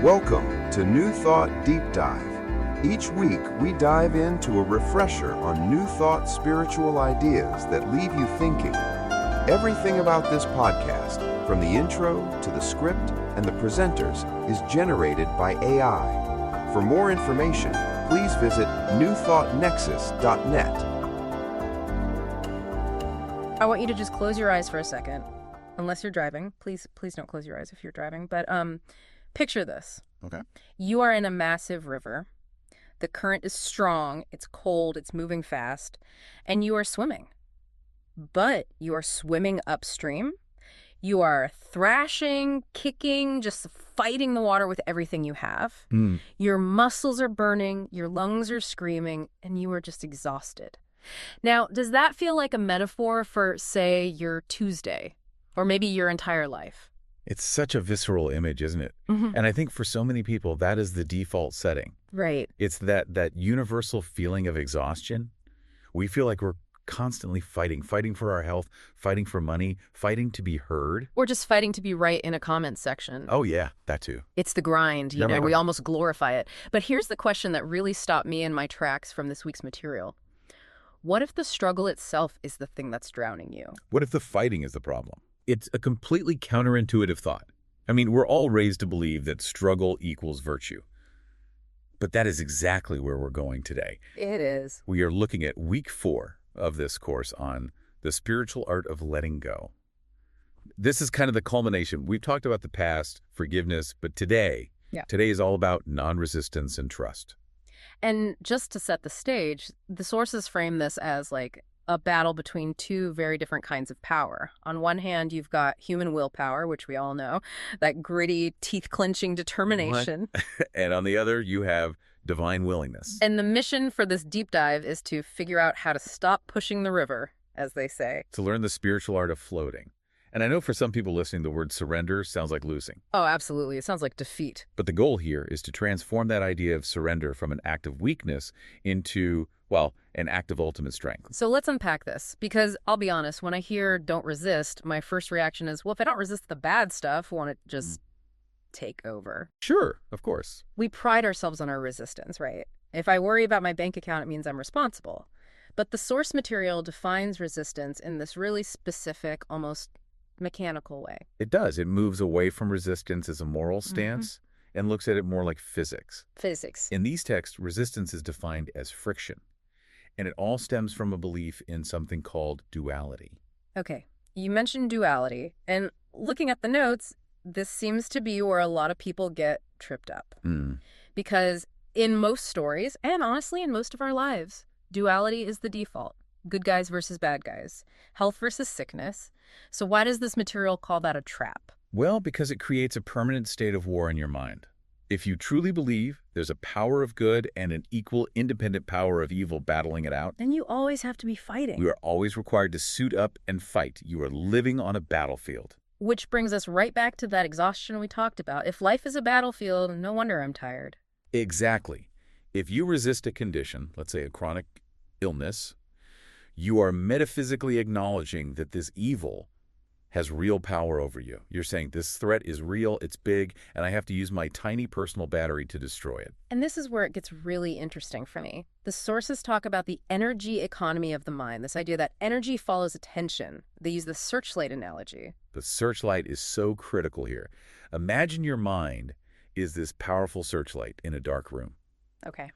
Welcome to New Thought Deep Dive. Each week, we dive into a refresher on New Thought spiritual ideas that leave you thinking. Everything about this podcast, from the intro to the script and the presenters, is generated by AI. For more information, please visit newthoughtnexus.net. I want you to just close your eyes for a second, unless you're driving. Please don't close your eyes if you're driving. But picture this. Okay. You are in a massive river. The current is strong. It's cold. It's moving fast. And you are swimming. But you are swimming upstream. You are thrashing, kicking, just fighting the water with everything you have. Your muscles are burning. Your lungs are screaming. And you are just exhausted. Now, does that feel like a metaphor for, say, your Tuesday or maybe your entire life? It's such a visceral image, isn't it? Mm-hmm. And I think for so many people, that is the default setting. Right. It's that universal feeling of exhaustion. We feel like we're constantly fighting for our health, fighting for money, fighting to be heard. Or just fighting to be right in a comment section. Oh, yeah, that too. It's the grind, you know, we almost glorify it. But here's the question that really stopped me in my tracks from this week's material. What if the struggle itself is the thing that's drowning you? What if the fighting is the problem? It's a completely counterintuitive thought. I mean, we're all raised to believe that struggle equals virtue. But that is exactly where we're going today. It is. We are looking at week 4 of this course on the spiritual art of letting go. This is kind of the culmination. We've talked about the past, forgiveness, but today is all about non-resistance and trust. And just to set the stage, the sources frame this as like a battle between two very different kinds of power. On one hand, you've got human willpower, which we all know, that gritty, teeth-clenching determination. And on the other, you have divine willingness. And the mission for this deep dive is to figure out how to stop pushing the river, as they say. To learn the spiritual art of floating. And I know for some people listening, the word surrender sounds like losing. Oh, absolutely. It sounds like defeat. But the goal here is to transform that idea of surrender from an act of weakness into, well, an act of ultimate strength. So let's unpack this, because I'll be honest, when I hear don't resist, my first reaction is, well, if I don't resist the bad stuff, won't it just take over? Sure, of course. We pride ourselves on our resistance, right? If I worry about my bank account, it means I'm responsible. But the source material defines resistance in this really specific, almost mechanical way. It does. It moves away from resistance as a moral stance and looks at it more like physics. Physics. In these texts, resistance is defined as friction. And it all stems from a belief in something called duality. Okay, you mentioned duality. And looking at the notes, this seems to be where a lot of people get tripped up. Because in most stories, and honestly in most of our lives, duality is the default. Good guys versus bad guys. Health versus sickness. So why does this material call that a trap? Well, because it creates a permanent state of war in your mind. If you truly believe there's a power of good and an equal independent power of evil battling it out, then you always have to be fighting. you are always required to suit up and fight. You are living on a battlefield. Which brings us right back to that exhaustion we talked about. If life is a battlefield, no wonder I'm tired. Exactly. If you resist a condition, let's say a chronic illness, you are metaphysically acknowledging that this evil has real power over you. You're saying this threat is real, it's big, and I have to use my tiny personal battery to destroy it. And this is where it gets really interesting for me. The sources talk about the energy economy of the mind, this idea that energy follows attention. They use the searchlight analogy. The searchlight is so critical here. Imagine your mind is this powerful searchlight in a dark room. Okay.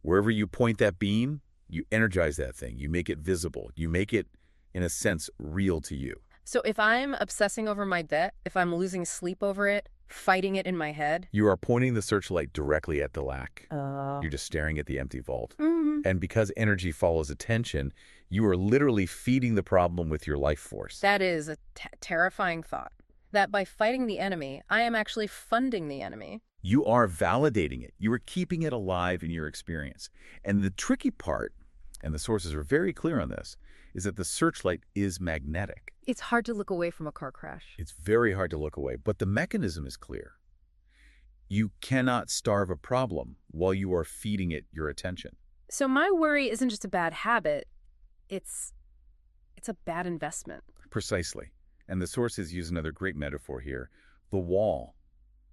Wherever you point that beam, you energize that thing. You make it visible. You make it, in a sense, real to you. So if I'm obsessing over my debt, if I'm losing sleep over it, fighting it in my head, You are pointing the searchlight directly at the lack. You're just staring at the empty vault. And because energy follows attention, you are literally feeding the problem with your life force. that is a terrifying thought. That by fighting the enemy, I am actually funding the enemy. You are validating it. You are keeping it alive in your experience. And the tricky part, and the sources are very clear on this, is that the searchlight is magnetic. It's hard to look away from a car crash. It's very hard to look away, but the mechanism is clear. You cannot starve a problem while you are feeding it your attention. So my worry isn't just a bad habit, it's a bad investment. Precisely. And the sources use another great metaphor here, the wall.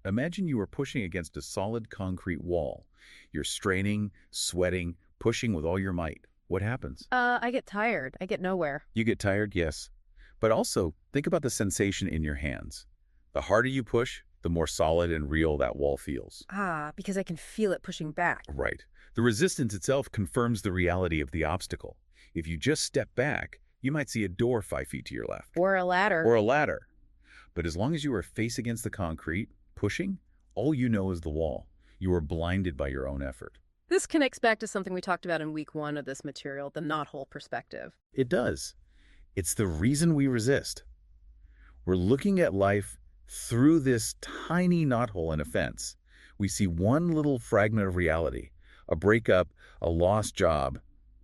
Imagine you are pushing against a solid concrete wall. You're straining, sweating, pushing with all your might. What happens? I get tired. I get nowhere. You get tired, yes. But also, think about the sensation in your hands. The harder you push, the more solid and real that wall feels. Because I can feel it pushing back. Right. The resistance itself confirms the reality of the obstacle. If you just step back, you might see a door 5 feet to your left. Or a ladder. Or a ladder. But as long as you are face against the concrete, pushing, all you know is the wall. You are blinded by your own effort. This connects back to something we talked about in week 1 of this material, the knothole perspective. It does. It's the reason we resist. We're looking at life through this tiny knothole in a fence. We see one little fragment of reality, a breakup, a lost job,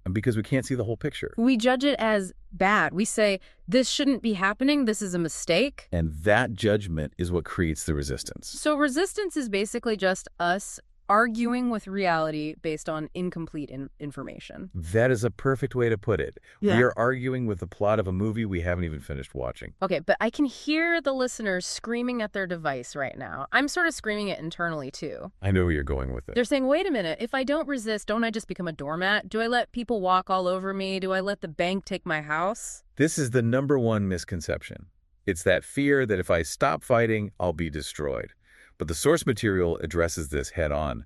and because we can't see the whole picture. We judge it as bad. We say, this shouldn't be happening, this is a mistake. And that judgment is what creates the resistance. So resistance is basically just us arguing with reality based on incomplete information. That is a perfect way to put it. Yeah. We are arguing with the plot of a movie we haven't even finished watching. Okay, but I can hear the listeners screaming at their device right now. I'm sort of screaming it internally, too. I know where you're going with it. They're saying, wait a minute, if I don't resist, don't I just become a doormat? Do I let people walk all over me? Do I let the bank take my house? This is the #1 misconception. It's that fear that if I stop fighting, I'll be destroyed. But the source material addresses this head on.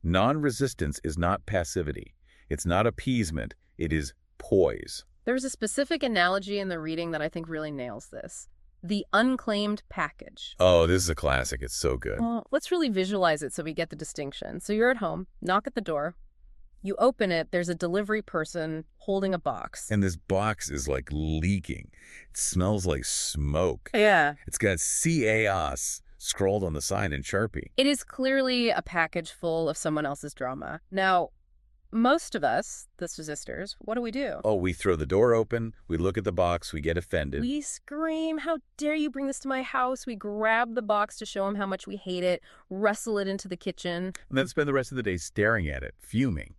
Non-resistance is not passivity. It's not appeasement. It is poise. There's a specific analogy in the reading that I think really nails this. The unclaimed package. Oh, this is a classic. It's so good. Well, let's really visualize it so we get the distinction. So you're at home, knock at the door. You open it, there's a delivery person holding a box. And this box is like leaking. It smells like smoke. Yeah. It's got CAOS scrawled on the side in Sharpie. It is clearly a package full of someone else's drama. Now, most of us, the resistors, what do? Oh, we throw the door open, we look at the box, we get offended. We scream, how dare you bring this to my house? We grab the box to show him how much we hate it, wrestle it into the kitchen. And then spend the rest of the day staring at it, fuming.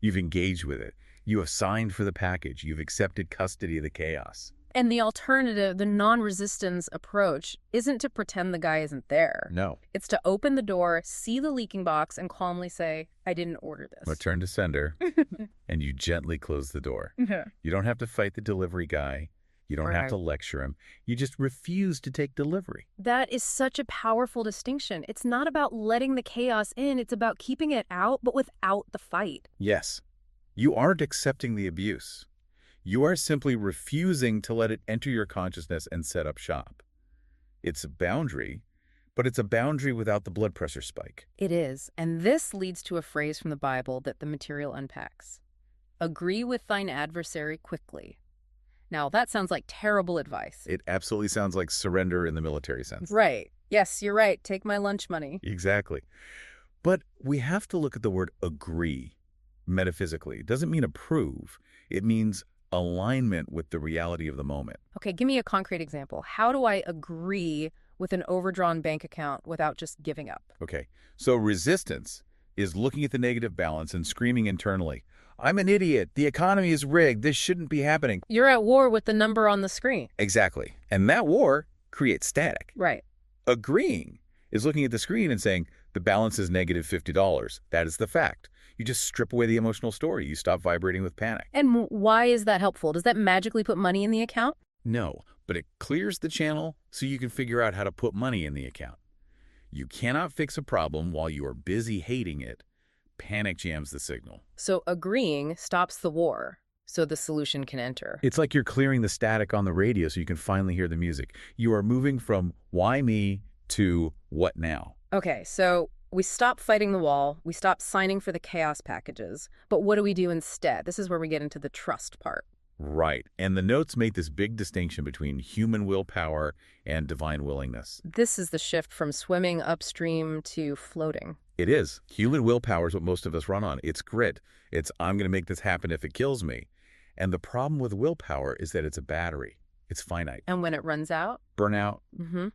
You've engaged with it. You have signed for the package. You've accepted custody of the chaos. And the alternative, the non-resistance approach, isn't to pretend the guy isn't there. No. It's to open the door, see the leaking box, and calmly say, I didn't order this. Return to sender, and you gently close the door. You don't have to fight the delivery guy. You don't have to lecture him. You just refuse to take delivery. That is such a powerful distinction. It's not about letting the chaos in. It's about keeping it out, but without the fight. Yes. You aren't accepting the abuse. You are simply refusing to let it enter your consciousness and set up shop. It's a boundary, but it's a boundary without the blood pressure spike. It is, and this leads to a phrase from the Bible that the material unpacks. Agree with thine adversary quickly. Now, that sounds like terrible advice. It absolutely sounds like surrender in the military sense. Right. Yes, you're right. Take my lunch money. Exactly. But we have to look at the word agree metaphysically. It doesn't mean approve. It means alignment with the reality of the moment. Okay, give me a concrete example. How do I agree with an overdrawn bank account without just giving up? Okay, so resistance is looking at the negative balance and screaming internally, I'm an idiot. The economy is rigged. This shouldn't be happening. You're at war with the number on the screen. Exactly. And that war creates static. Right. Agreeing is looking at the screen and saying, the balance is negative $50. That is the fact. You just strip away the emotional story. You stop vibrating with panic. And why is that helpful? Does that magically put money in the account? No, but it clears the channel so you can figure out how to put money in the account. You cannot fix a problem while you are busy hating it. Panic jams the signal. So agreeing stops the war, so the solution can enter. It's like you're clearing the static on the radio so you can finally hear the music. You are moving from why me to what now? Okay, so we stop fighting the wall, we stop signing for the chaos packages, but what do we do instead? This is where we get into the trust part. Right, and the notes make this big distinction between human willpower and divine willingness. This is the shift from swimming upstream to floating. It is. Human willpower is what most of us run on. It's grit. It's, I'm going to make this happen if it kills me. And the problem with willpower is that it's a battery. It's finite. And when it runs out? Burnout,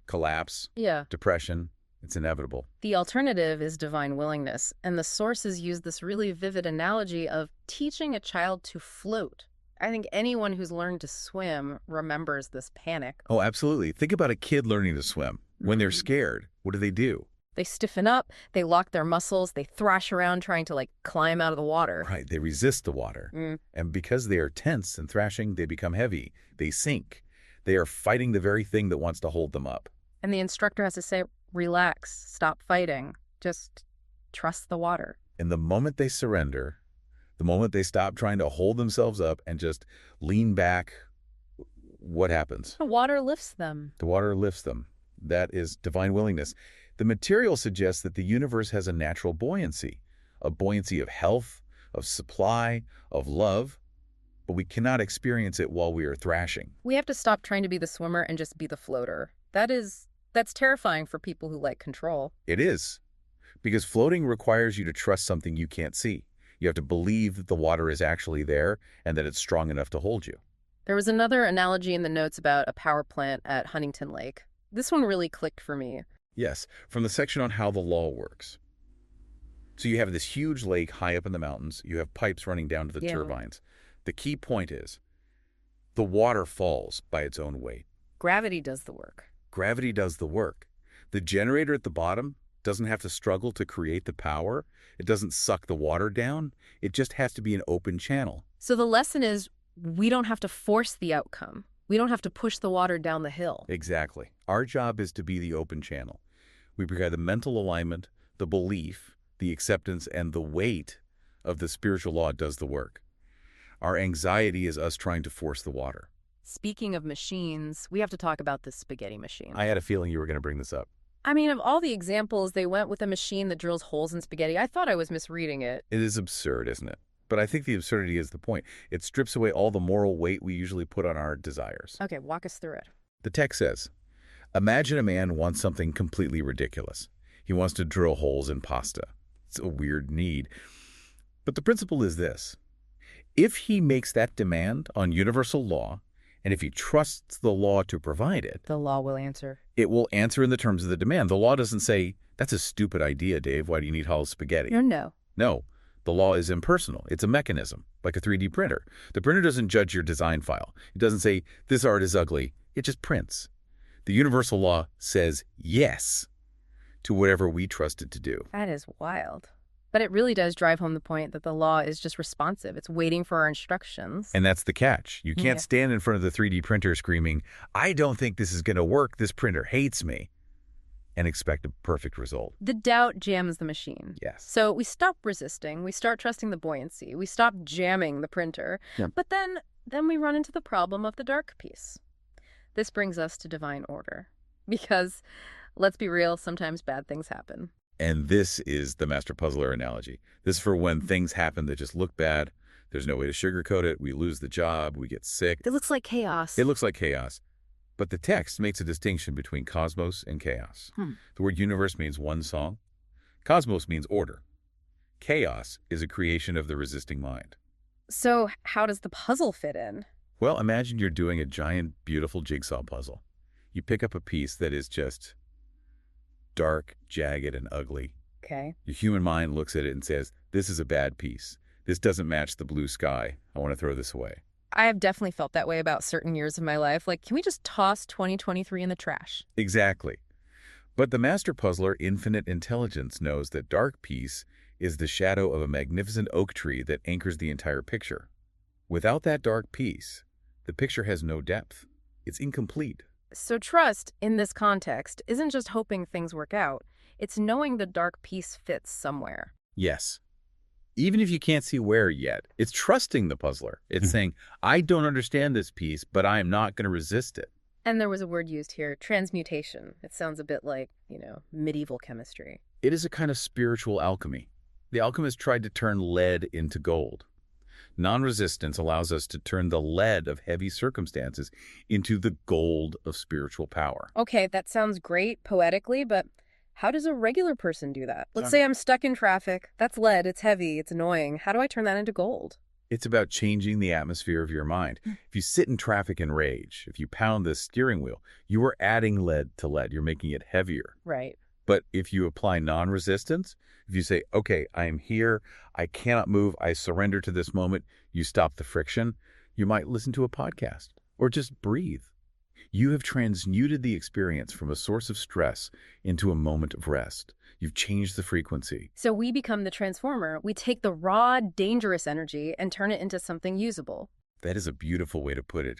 collapse, depression, it's inevitable. The alternative is divine willingness, and the sources use this really vivid analogy of teaching a child to float. I think anyone who's learned to swim remembers this panic. Oh, absolutely. Think about a kid learning to swim. When they're scared, what do? They stiffen up, they lock their muscles, they thrash around trying to, like, climb out of the water. Right, they resist the water. And because they are tense and thrashing, they become heavy. They sink. They are fighting the very thing that wants to hold them up. And the instructor has to say, relax, stop fighting, just trust the water. And the moment they surrender, the moment they stop trying to hold themselves up and just lean back, what happens? The water lifts them. The water lifts them. That is divine willingness. The material suggests that the universe has a natural buoyancy, a buoyancy of health, of supply, of love, but we cannot experience it while we are thrashing. We have to stop trying to be the swimmer and just be the floater. That's terrifying for people who like control. It is, because floating requires you to trust something you can't see. You have to believe that the water is actually there and that it's strong enough to hold you. There was another analogy in the notes about a power plant at Huntington Lake. This one really clicked for me. Yes, from the section on how the law works. So you have this huge lake high up in the mountains. You have pipes running down to the turbines. The key point is the water falls by its own weight. Gravity does the work. Gravity does the work. The generator at the bottom doesn't have to struggle to create the power. It doesn't suck the water down. It just has to be an open channel. So the lesson is we don't have to force the outcome. We don't have to push the water down the hill. Exactly. Our job is to be the open channel. We provide the mental alignment, the belief, the acceptance, and the weight of the spiritual law does the work. Our anxiety is us trying to force the water. Speaking of machines, we have to talk about this spaghetti machine. I had a feeling you were going to bring this up. I mean, of all the examples, they went with a machine that drills holes in spaghetti. I thought I was misreading it. It is absurd, isn't it? But I think the absurdity is the point. It strips away all the moral weight we usually put on our desires. Okay, walk us through it. The text says, imagine a man wants something completely ridiculous. He wants to drill holes in pasta. It's a weird need. But the principle is this. If he makes that demand on universal law, and if he trusts the law to provide it, The law will answer. it will answer in the terms of the demand. The law doesn't say, that's a stupid idea, Dave. Why do you need hollow spaghetti? No. No. The law is impersonal. It's a mechanism, like a 3D printer. The printer doesn't judge your design file. It doesn't say, this art is ugly. It just prints. The universal law says yes to whatever we trust it to do. That is wild. But it really does drive home the point that the law is just responsive. It's waiting for our instructions. And that's the catch. You can't stand in front of the 3D printer screaming, I don't think this is going to work. This printer hates me. And expect a perfect result. The doubt jams the machine. Yes. So we stop resisting. We start trusting the buoyancy. We stop jamming the printer. Yep. But then we run into the problem of the dark piece. This brings us to divine order. Because, let's be real, sometimes bad things happen. And this is the master puzzler analogy. This is for when things happen that just look bad. There's no way to sugarcoat it. We lose the job. We get sick. It looks like chaos. It looks like chaos. But the text makes a distinction between cosmos and chaos. The word universe means one song. Cosmos means order. Chaos is a creation of the resisting mind. So how does the puzzle fit in? Well, imagine you're doing a giant, beautiful jigsaw puzzle. You pick up a piece that is just dark, jagged, and ugly. Okay. Your human mind looks at it and says, this is a bad piece. This doesn't match the blue sky. I want to throw this away. I have definitely felt that way about certain years of my life. Like, can we just toss 2023 in the trash? Exactly. But the master puzzler, infinite intelligence, knows that dark piece is the shadow of a magnificent oak tree that anchors the entire picture. Without that dark piece, the picture has no depth. It's incomplete. So trust, in this context, isn't just hoping things work out. It's knowing the dark piece fits somewhere. Yes. Even if you can't see where yet, it's trusting the puzzler. It's saying, I don't understand this piece, but I am not going to resist it. And there was a word used here, transmutation. It sounds a bit like, medieval chemistry. It is a kind of spiritual alchemy. The alchemist tried to turn lead into gold. Non-resistance allows us to turn the lead of heavy circumstances into the gold of spiritual power. Okay, that sounds great poetically, but how does a regular person do that? Let's say I'm stuck in traffic. That's lead. It's heavy. It's annoying. How do I turn that into gold? It's about changing the atmosphere of your mind. If you sit in traffic in rage, if you pound the steering wheel, you are adding lead to lead. You're making it heavier. Right. But if you apply non-resistance, if you say, okay, I am here, I cannot move, I surrender to this moment, you stop the friction, you might listen to a podcast or just breathe. You have transmuted the experience from a source of stress into a moment of rest. You've changed the frequency. So we become the transformer. We take the raw, dangerous energy and turn it into something usable. That is a beautiful way to put it.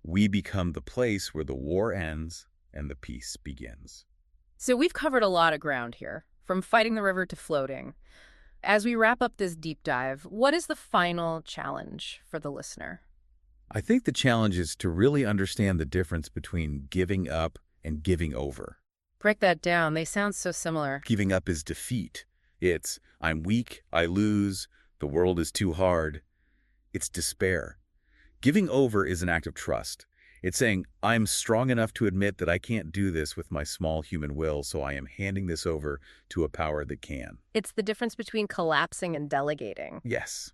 We become the place where the war ends and the peace begins. So we've covered a lot of ground here, from fighting the river to floating. As we wrap up this deep dive, what is the final challenge for the listener? I think the challenge is to really understand the difference between giving up and giving over. Break that down. They sound so similar. Giving up is defeat. It's, I'm weak, I lose, the world is too hard. It's despair. Giving over is an act of trust. It's saying, I'm strong enough to admit that I can't do this with my small human will, so I am handing this over to a power that can. It's the difference between collapsing and delegating. Yes,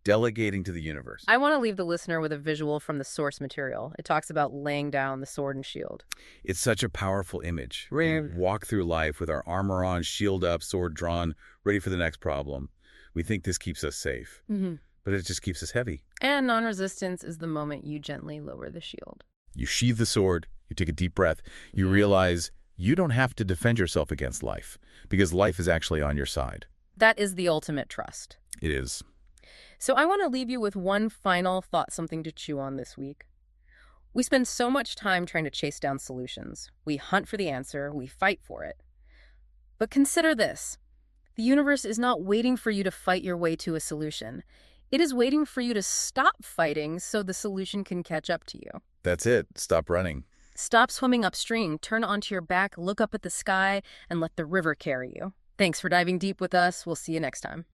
delegating to the universe. I want to leave the listener with a visual from the source material. It talks about laying down the sword and shield. It's such a powerful image. We walk through life with our armor on, shield up, sword drawn, ready for the next problem. We think this keeps us safe, but it just keeps us heavy. And non-resistance is the moment you gently lower the shield. You sheathe the sword, you take a deep breath, you realize you don't have to defend yourself against life, because life is actually on your side. That is the ultimate trust. It is. So I want to leave you with one final thought, something to chew on this week. We spend so much time trying to chase down solutions. We hunt for the answer, we fight for it. But consider this. The universe is not waiting for you to fight your way to a solution. It is waiting for you to stop fighting so the solution can catch up to you. That's it. Stop running. Stop swimming upstream, turn onto your back, look up at the sky, and let the river carry you. Thanks for diving deep with us. We'll see you next time.